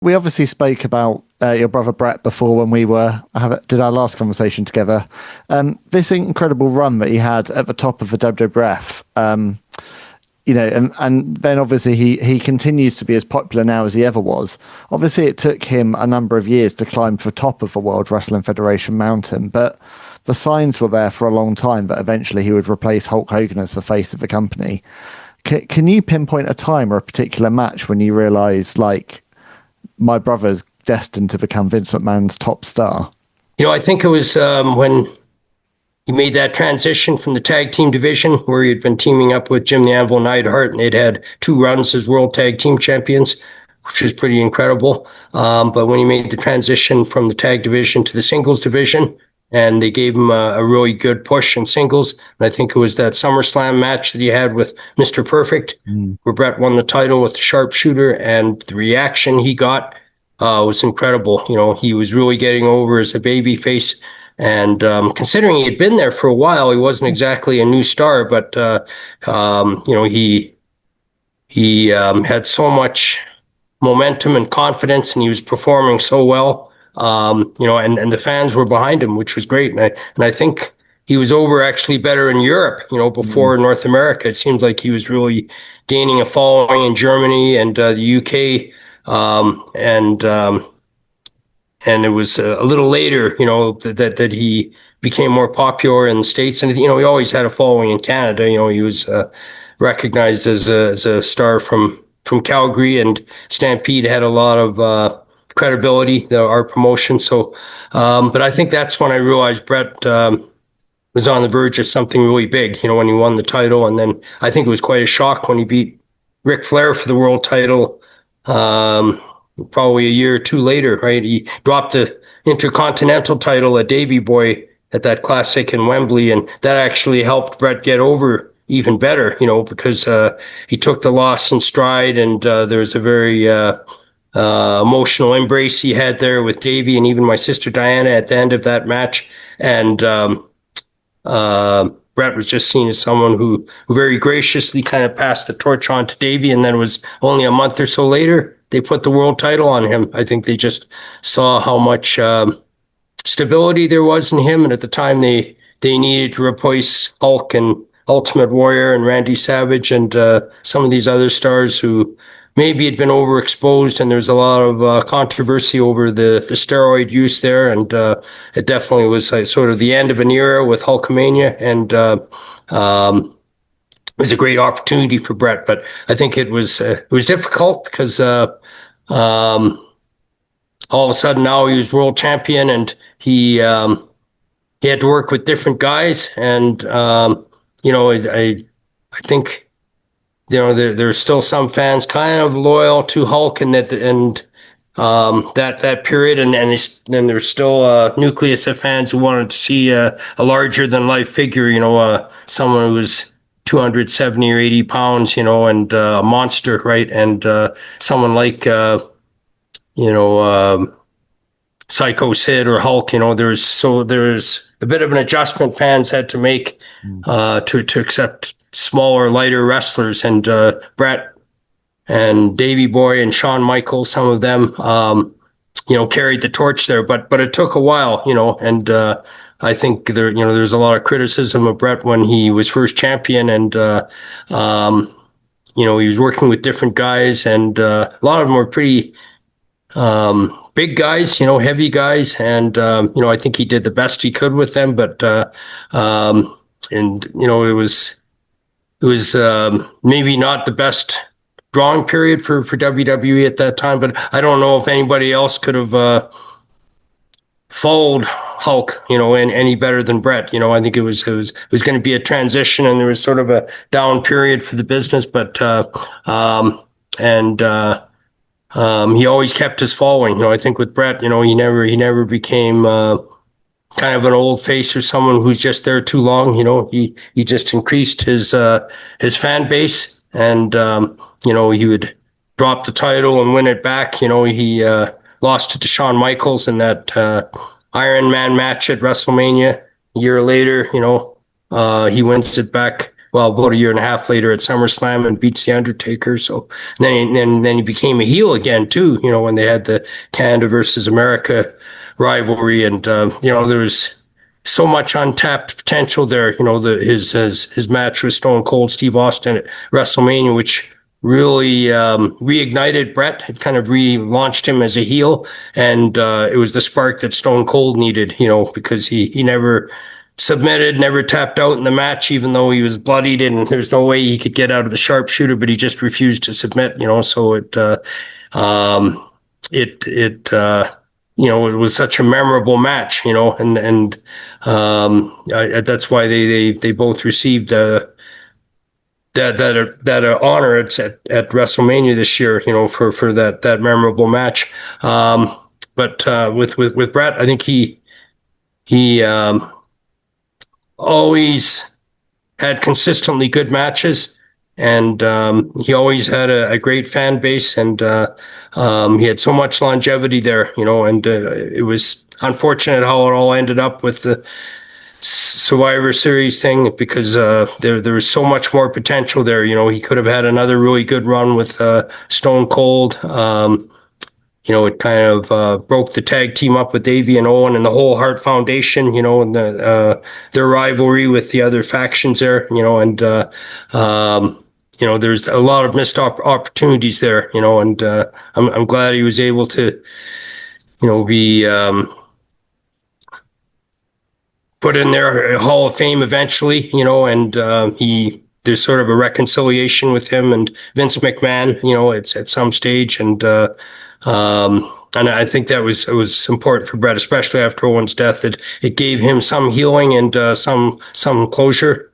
we obviously spoke about your brother Bret before when we did our last conversation together. This incredible run that he had at the top of the WWF, and then obviously he continues to be as popular now as he ever was. Obviously, it took him a number of years to climb to the top of the World Wrestling Federation mountain, but the signs were there for a long time that eventually he would replace Hulk Hogan as the face of the company. Can you pinpoint a time or a particular match when you realize, like, my brother's destined to become Vince McMahon's top star? I think it was when he made that transition from the tag team division where he had been teaming up with Jim the Anvil Neidhart, and they'd had 2 runs as world tag team champions, which was pretty incredible. But when he made the transition from the tag division to the singles division, and they gave him a really good push in singles. And I think it was that SummerSlam match that he had with Mr. Perfect, where Bret won the title with the sharpshooter, and the reaction he got was incredible. He was really getting over as a baby face. And considering he had been there for a while, he wasn't exactly a new star, but he had so much momentum and confidence, and he was performing so well. And the fans were behind him, which was great. And I think he was over actually better in Europe, before North America. It seemed like he was really gaining a following in Germany and the UK. And it was a little later, that he became more popular in the States. And, he always had a following in Canada. He was recognized as a star from Calgary, and Stampede had a lot of credibility, our promotion. So, but I think that's when I realized Bret was on the verge of something really big, when he won the title. And then I think it was quite a shock when he beat Ric Flair for the world title, probably a year or two later, right? He dropped the Intercontinental title at Davey Boy at that Classic in Wembley, and that actually helped Bret get over even better, because he took the loss in stride, and there was a very emotional embrace he had there with Davey and even my sister Diana at the end of that match. And Bret was just seen as someone who very graciously kind of passed the torch on to Davey, and then it was only a month or so later they put the world title on him. I think they just saw how much stability there was in him, and at the time they needed to replace Hulk and Ultimate Warrior and Randy Savage and some of these other stars who maybe had been overexposed, and there's a lot of controversy over the steroid use there. And it definitely was sort of the end of an era with Hulkamania, and it was a great opportunity for Bret. But I think it was difficult because all of a sudden now he was world champion, and he had to work with different guys. And I think there's still some fans kind of loyal to Hulk and that period, and then there's still a nucleus of fans who wanted to see a larger than life figure, someone who was 270 or 80 pounds, and a monster, right? And someone like Psycho Sid or Hulk, there's a bit of an adjustment fans had to make to accept smaller, lighter wrestlers. And Bret and Davey Boy and Shawn Michaels, some of them, carried the torch there. But it took a while, and I think there's a lot of criticism of Bret when he was first champion, and he was working with different guys, and a lot of them were pretty big guys, heavy guys, and I think he did the best he could with them. But it was maybe not the best drawing period for WWE at that time, but I don't know if anybody else could have followed Hulk, any better than Bret. I think it was going to be a transition, and there was sort of a down period for the business, but he always kept his following. I think with Bret, he never became kind of an old face or someone who's just there too long. He just increased his fan base, and he would drop the title and win it back. He lost it to Shawn Michaels in that Iron Man match at WrestleMania. A year later, he wins it back well, about a year and a half later at SummerSlam and beats the Undertaker. So then he became a heel again too. When they had the Canada versus America rivalry, and there was so much untapped potential there. His match with Stone Cold Steve Austin at WrestleMania, which really reignited Bret. It kind of relaunched him as a heel, and it was the spark that Stone Cold needed. Because he never submitted, never tapped out in the match, even though he was bloodied and there's no way he could get out of the sharpshooter, but he just refused to submit. So it was such a memorable match, and that's why they both received that honor at WrestleMania this year, for that memorable match. But with Bret, I think he always had consistently good matches, and he always had a great fan base, and he had so much longevity there, and it was unfortunate how it all ended up with the Survivor Series thing, because there was so much more potential there. He could have had another really good run with Stone Cold. It kind of broke the tag team up with Davey and Owen and the whole Hart Foundation, and their rivalry with the other factions there, and there's a lot of missed opportunities there, and I'm glad he was able to, be put in their Hall of Fame eventually, and there's sort of a reconciliation with him and Vince McMahon, it's at some stage, and I think it was important for Bret, especially after Owen's death, that it gave him some healing and some closure.